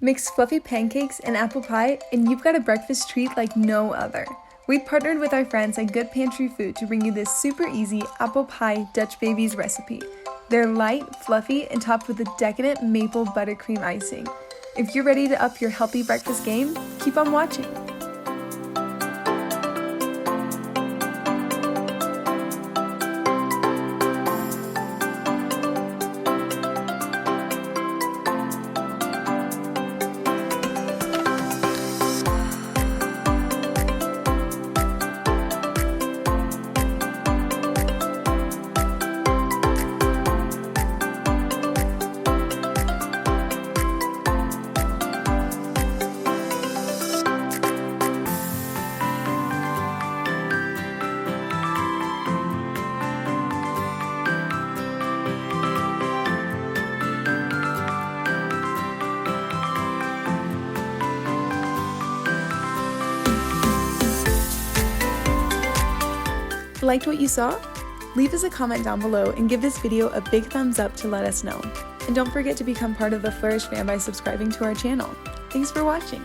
Mix fluffy pancakes and apple pie, and you've got a breakfast treat like no other. We've partnered with our friends at Good Pantry Food to bring you this super easy apple pie Dutch Babies recipe. They're light, fluffy, and topped with a decadent maple buttercream icing. If you're ready to up your healthy breakfast game, keep on watching. Liked what you saw? Leave us a comment down below and give this video a big thumbs up to let us know. And don't forget to become part of the Flourish fam by subscribing to our channel. Thanks for watching!